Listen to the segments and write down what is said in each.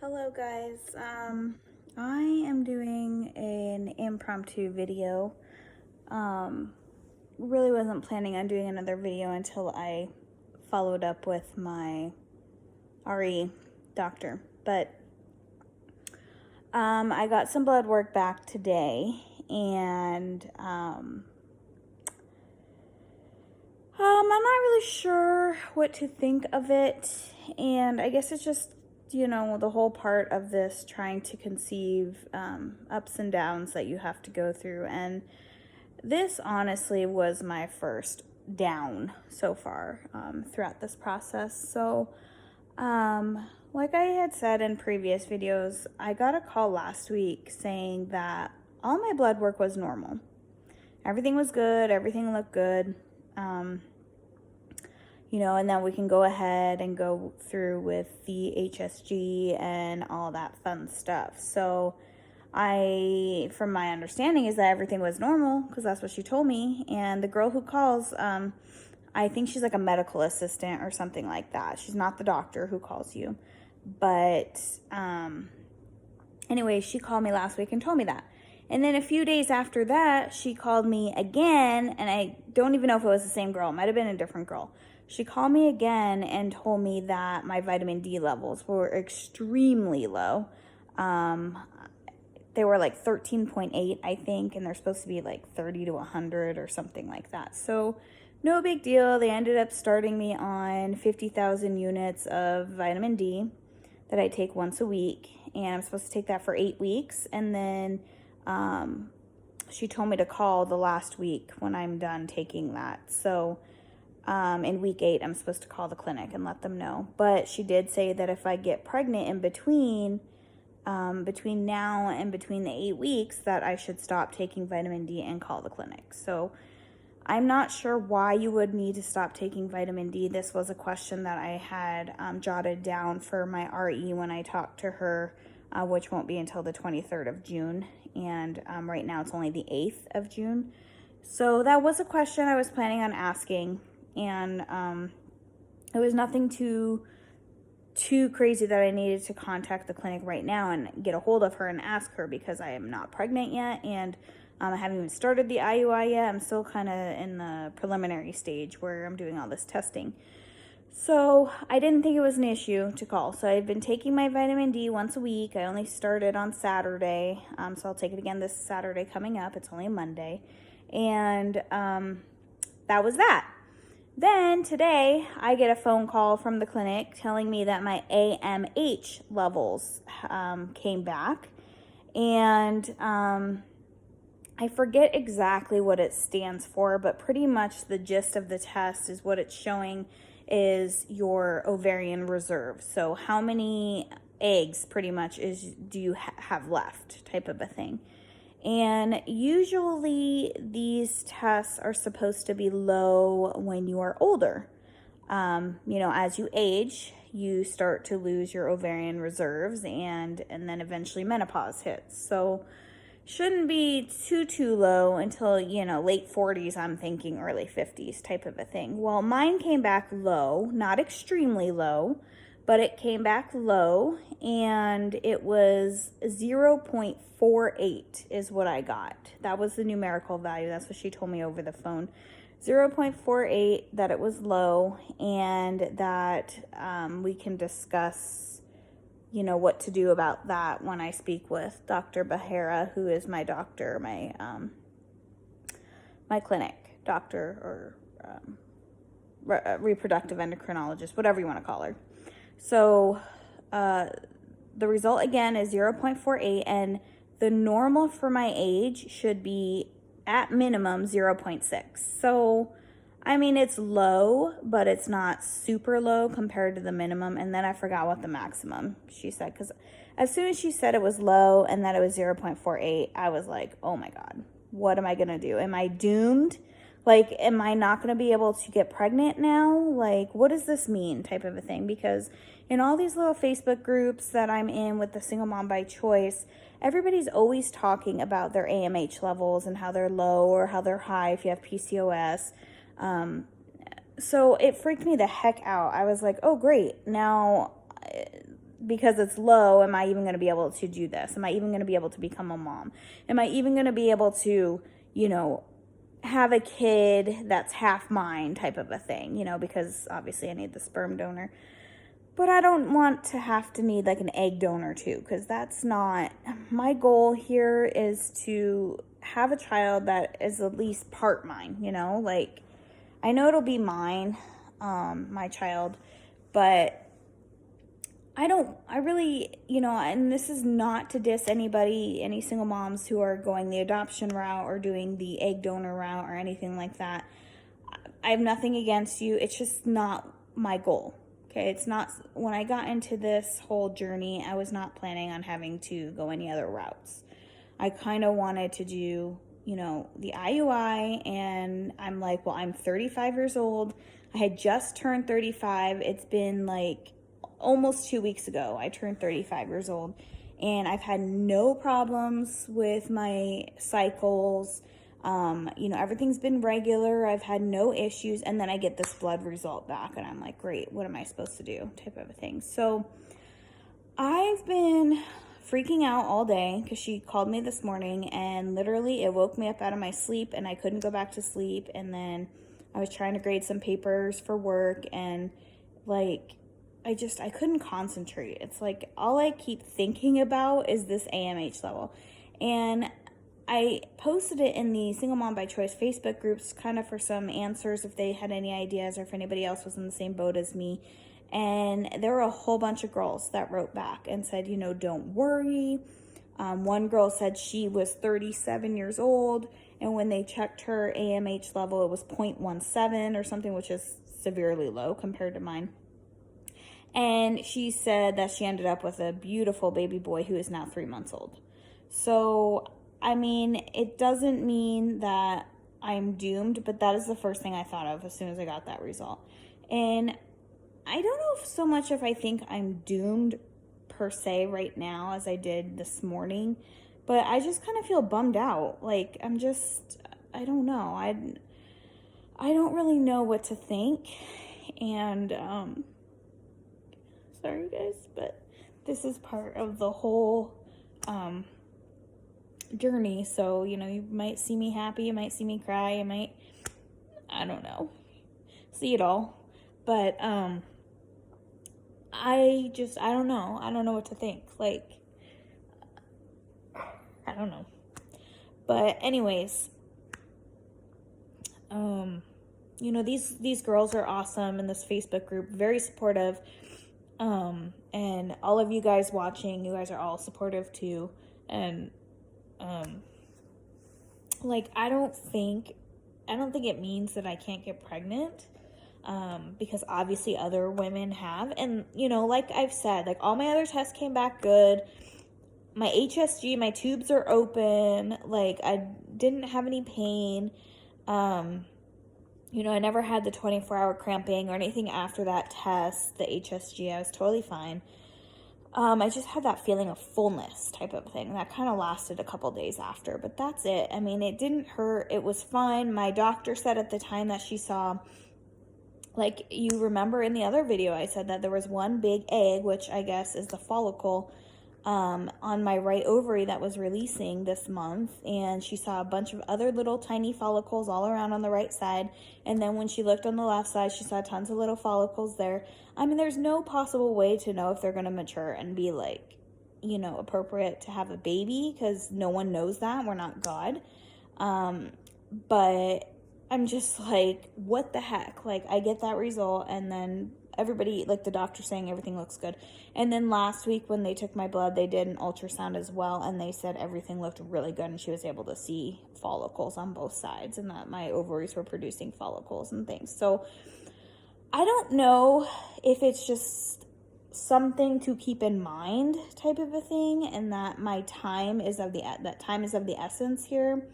Hello guys, I am doing an impromptu video. Really wasn't planning on doing another video until I followed up with my RE doctor, but I got some blood work back today, and I'm not really sure what to think of it, and I guess it's just, the whole part of this trying to conceive, ups and downs that you have to go through, and this honestly was my first down so far throughout this process. So, like I had said in previous videos, I got a call last week saying that all my blood work was normal. Everything was good, everything looked good. And then we can go ahead and go through with the HSG and all that fun stuff. So from my understanding is that everything was normal, because that's what she told me. And the girl who calls, I think she's like a medical assistant or something like that. She's not the doctor who calls you. But anyway, she called me last week and told me that. And then a few days after that, she called me again, and I don't even know if it was the same girl. It might have been a different girl. She called me again and told me that my vitamin D levels were extremely low. They were like 13.8, I think, and they're supposed to be like 30 to 100 or something like that. So no big deal. They ended up starting me on 50,000 units of vitamin D that I take once a week, and I'm supposed to take that for 8 weeks. And then she told me to call the last week when I'm done taking that. So in week 8, I'm supposed to call the clinic and let them know. But she did say that if I get pregnant in between now and between the 8 weeks, that I should stop taking vitamin D and call the clinic. So I'm not sure why you would need to stop taking vitamin D. This was a question that I had jotted down for my RE when I talked to her, which won't be until the 23rd of June. And right now it's only the 8th of June. So that was a question I was planning on asking. And it was nothing too crazy that I needed to contact the clinic right now and get a hold of her and ask her, because I am not pregnant yet, and I haven't even started the IUI yet. I'm still kind of in the preliminary stage where I'm doing all this testing. So I didn't think it was an issue to call. So I've been taking my vitamin D once a week. I only started on Saturday, so I'll take it again this Saturday coming up. It's only Monday. And that was that. Then today, I get a phone call from the clinic telling me that my AMH levels came back. And I forget exactly what it stands for, but pretty much the gist of the test is what it's showing is your ovarian reserve. So how many eggs pretty much do you have left, type of a thing. And usually these tests are supposed to be low when you are older. As you age, you start to lose your ovarian reserves, and then eventually menopause hits. So shouldn't be too low until, late 40s, I'm thinking early 50s type of a thing. Well, mine came back low, not extremely low, but it came back low, and it was 0.48 is what I got. That was the numerical value. That's what she told me over the phone. 0.48, that it was low, and that we can discuss, what to do about that when I speak with Dr. Bahara, who is my doctor, my clinic doctor, or reproductive endocrinologist, whatever you want to call her. So the result again is 0.48, and the normal for my age should be at minimum 0.6. So I mean, it's low, but it's not super low compared to the minimum. And then I forgot what the maximum she said, because as soon as she said it was low and that it was 0.48, I was like, oh my God, what am I going to do? Am I doomed? Like, am I not going to be able to get pregnant now? Like, what does this mean, type of a thing? Because in all these little Facebook groups that I'm in with the Single Mom by Choice, everybody's always talking about their AMH levels and how they're low or how they're high if you have PCOS. So it freaked me the heck out. I was like, oh, great. Now because it's low, am I even going to be able to do this? Am I even going to be able to become a mom? Am I even going to be able to, have a kid that's half mine type of a thing, because obviously I need the sperm donor. But I don't want to have to need like an egg donor too, because that's not, my goal here is to have a child that is at least part mine, like I know it'll be mine, my child, but I really, and this is not to diss anybody, any single moms who are going the adoption route or doing the egg donor route or anything like that. I have nothing against you. It's just not my goal. Okay, it's not, when I got into this whole journey, I was not planning on having to go any other routes. I kind of wanted to do, the IUI, and I'm like, well, I'm 35 years old. I had just turned 35. It's been like almost 2 weeks ago, I turned 35 years old, and I've had no problems with my cycles. Everything's been regular. I've had no issues. And then I get this blood result back and I'm like, great, what am I supposed to do? Type of a thing. So I've been freaking out all day because she called me this morning and literally it woke me up out of my sleep and I couldn't go back to sleep. And then I was trying to grade some papers for work and like, I couldn't concentrate. It's like all I keep thinking about is this AMH level. And I posted it in the Single Mom by Choice Facebook groups kind of for some answers if they had any ideas or if anybody else was in the same boat as me. And there were a whole bunch of girls that wrote back and said, don't worry. One girl said she was 37 years old, and when they checked her AMH level, it was 0.17 or something, which is severely low compared to mine. And she said that she ended up with a beautiful baby boy who is now 3 months old. So it doesn't mean that I'm doomed, but that is the first thing I thought of as soon as I got that result. And I don't know so much if I think I'm doomed per se right now as I did this morning, but I just kind of feel bummed out. Like, I don't know. I don't really know what to think. And, sorry guys, but this is part of the whole, journey. So, you might see me happy, you might see me cry, I don't know, see it all. But, I don't know what to think. Like, I don't know. But anyways, these girls are awesome in this Facebook group, very supportive. And all of you guys watching, you guys are all supportive too. And, I don't think it means that I can't get pregnant, because obviously other women have, and, like I've said, like all my other tests came back good. My HSG, my tubes are open. Like I didn't have any pain. I never had the 24-hour cramping or anything after that test, the HSG. I was totally fine. I just had that feeling of fullness type of thing. That kind of lasted a couple days after, but that's it. It didn't hurt. It was fine. My doctor said at the time that she saw, like you remember in the other video, I said that there was one big egg, which I guess is the follicle, on my right ovary that was releasing this month, and she saw a bunch of other little tiny follicles all around on the right side, and then when she looked on the left side, she saw tons of little follicles there. There's no possible way to know if they're going to mature and be like, appropriate to have a baby, because no one knows that. We're not God. But I'm just like, what the heck? Like, I get that result, and then everybody, like the doctor saying everything looks good. And then last week when they took my blood, they did an ultrasound as well, and they said everything looked really good, and she was able to see follicles on both sides, and that my ovaries were producing follicles and things. So I don't know if it's just something to keep in mind type of a thing, and that my time is of the essence here,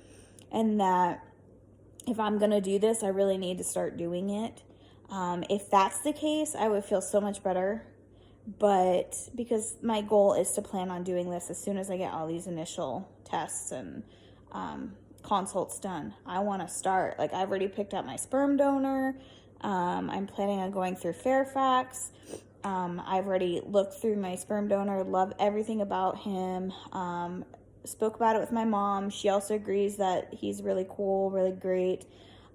and that if I'm going to do this, I really need to start doing it. If that's the case, I would feel so much better. But because my goal is to plan on doing this as soon as I get all these initial tests and consults done, I want to start. Like, I've already picked out my sperm donor. I'm planning on going through Fairfax. I've already looked through my sperm donor, love everything about him. Spoke about it with my mom. She also agrees that he's really cool, really great,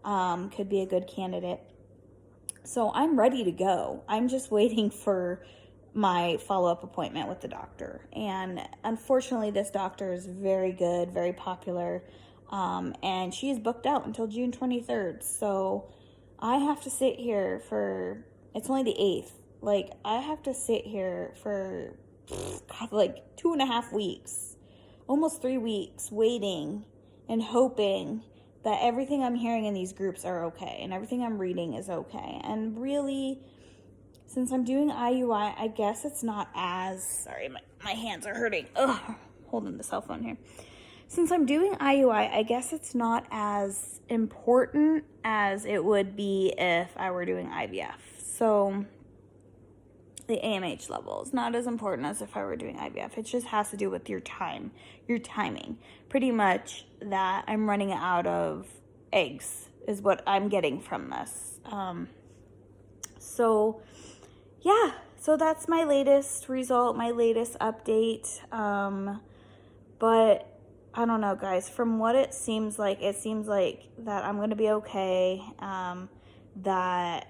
could be a good candidate. So I'm ready to go. I'm just waiting for my follow-up appointment with the doctor. And unfortunately, this doctor is very good, very popular, and she is booked out until June 23rd. So I have to sit here for, it's only the 8th. Like, I have to sit here for like 2.5 weeks, almost 3 weeks, waiting and hoping that everything I'm hearing in these groups are okay and everything I'm reading is okay. And really, since I'm doing IUI, I guess it's not as, sorry, my hands are hurting. Ugh, holding the cell phone here. Since I'm doing IUI, I guess it's not as important as it would be if I were doing IVF. So the AMH level is not as important as if I were doing IVF. It just has to do with your timing. Pretty much that I'm running out of eggs is what I'm getting from this. So yeah, so that's my latest result, my latest update. But I don't know, guys, from what it seems like that I'm going to be okay, that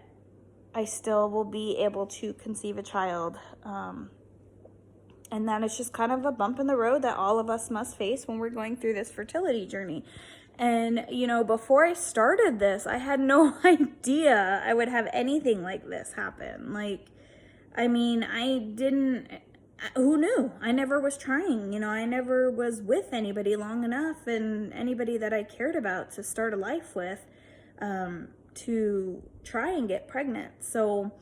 I still will be able to conceive a child, and that it's just kind of a bump in the road that all of us must face when we're going through this fertility journey. And, you know, before I started this, I had no idea I would have anything like this happen. Like, I mean, who knew? I never was trying, you know, I never was with anybody long enough, and anybody that I cared about to start a life with, to try and get pregnant. So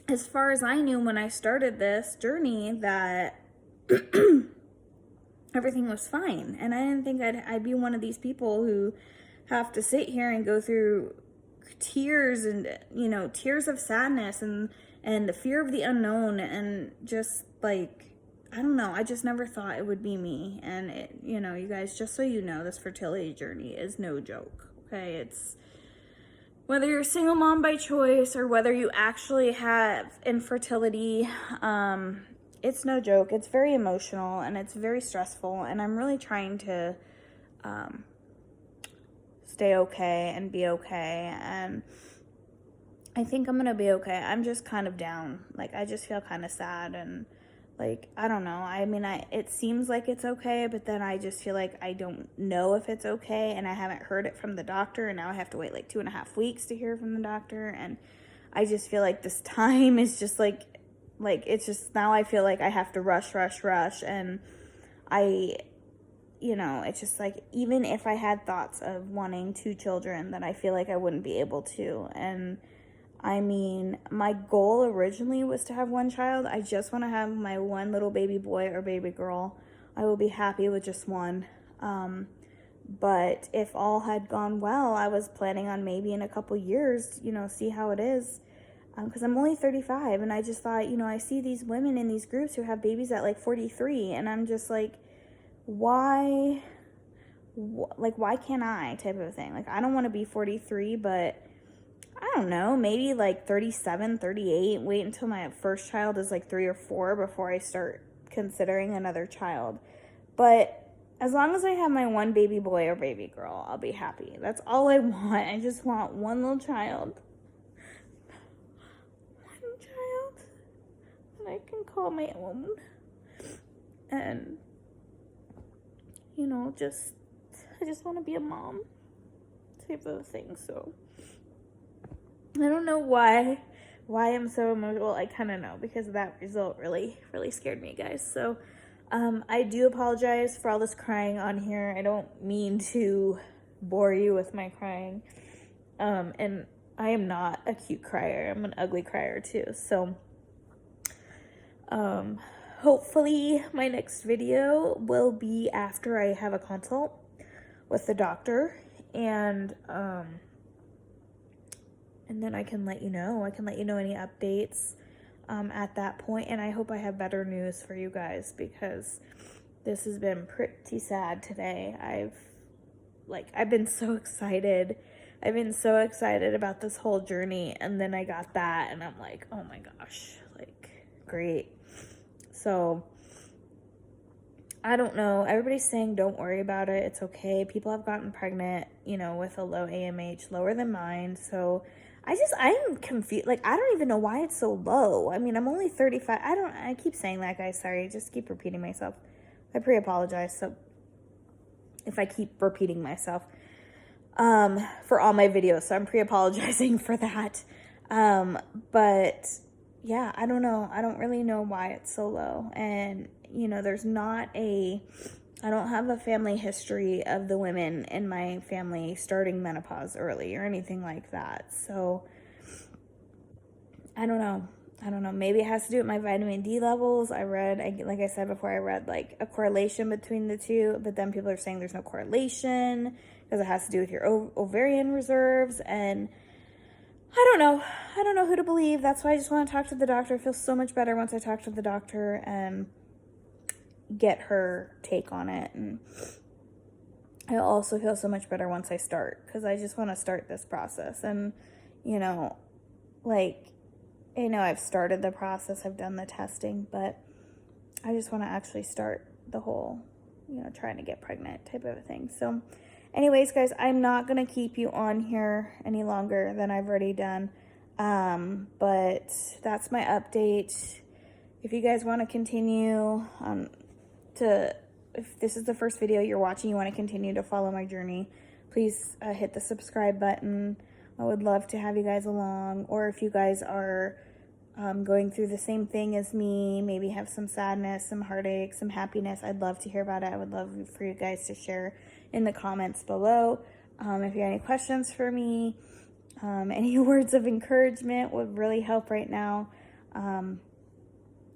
as far as I knew when I started this journey, that everything was fine. And I didn't think I'd be one of these people who have to sit here and go through tears and, you know, tears of sadness and the fear of the unknown, and just like, I don't know, I just never thought it would be me. And it, you know, you guys, just so you know, this fertility journey is no joke, okay? It's, whether you're a single mom by choice or whether you actually have infertility, it's no joke. It's very emotional and it's very stressful, and I'm really trying to stay okay and be okay, and I think I'm gonna be okay. I'm just kind of down. Like, I just feel kind of sad, and like, I don't know. I mean, it seems like it's okay, but then I just feel like I don't know if it's okay, and I haven't heard it from the doctor, and now I have to wait like 2.5 weeks to hear from the doctor, and I just feel like this time is just like it's just, now I feel like I have to rush, and you know, it's just like, even if I had thoughts of wanting 2 children, that I feel like I wouldn't be able to. And I mean, my goal originally was to have 1 child. I just want to have my 1 little baby boy or baby girl. I will be happy with just 1. But if all had gone well, I was planning on maybe in a couple years, you know, see how it is. Because I'm only 35, and I just thought, you know, I see these women in these groups who have babies at like 43, and I'm just like, why can't I, type of thing. Like, I don't want to be 43, but I don't know, maybe like 37, 38, wait until my first child is like 3 or 4 before I start considering another child. But as long as I have my 1 baby boy or baby girl, I'll be happy. That's all I want. I just want 1 little child. 1 child that I can call my own. And, you know, I just want to be a mom, type of thing. So I don't know why I'm so emotional. I kind of know, because that result really, really scared me, guys. So I do apologize for all this crying on here. I don't mean to bore you with my crying. And I am not a cute crier. I'm an ugly crier too. So hopefully my next video will be after I have a consult with the doctor, and then I can let you know. I can let you know any updates at that point, and I hope I have better news for you guys, because this has been pretty sad today. I've been so excited I've been so excited about this whole journey, and then I got that, and I'm like, oh my gosh, like, great. So I don't know. Everybody's saying don't worry about it. It's okay. People have gotten pregnant, you know, with a low AMH, lower than mine. So I'm confused. Like, I don't even know why it's so low. I mean, I'm only 35. I keep saying that, guys. Sorry. I just keep repeating myself. I pre-apologize. So if I keep repeating myself, for all my videos. So I'm pre-apologizing for that. But yeah, I don't know. I don't really know why it's so low. And, you know, I don't have a family history of the women in my family starting menopause early or anything like that. So I don't know. Maybe it has to do with my vitamin D levels. Like I said before, I read like a correlation between the two, but then people are saying there's no correlation because it has to do with your ovarian reserves. And I don't know who to believe. That's why I just want to talk to the doctor. I feel so much better once I talk to the doctor and get her take on it. And I also feel so much better once I start, because I just want to start this process. And, you know, like, I know I've started the process, I've done the testing, but I just want to actually start the whole, you know, trying to get pregnant type of a thing. So anyways, guys, I'm not going to keep you on here any longer than I've already done. But that's my update. If you guys want to continue if this is the first video you're watching, you want to continue to follow my journey, please hit the subscribe button. I would love to have you guys along. Or if you guys are going through the same thing as me, maybe have some sadness, some heartache, some happiness, I'd love to hear about it. I would love for you guys to share in the comments below. If you have any questions for me, any words of encouragement would really help right now.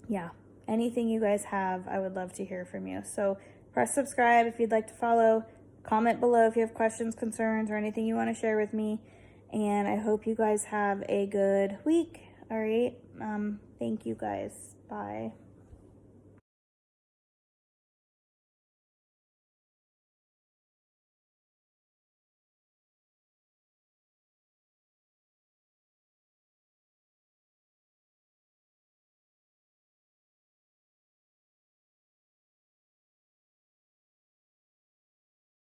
Yeah, anything you guys have, I would love to hear from you. So press subscribe if you'd like to follow. Comment below if you have questions, concerns, or anything you want to share with me. And I hope you guys have a good week. All right. Thank you guys. Bye.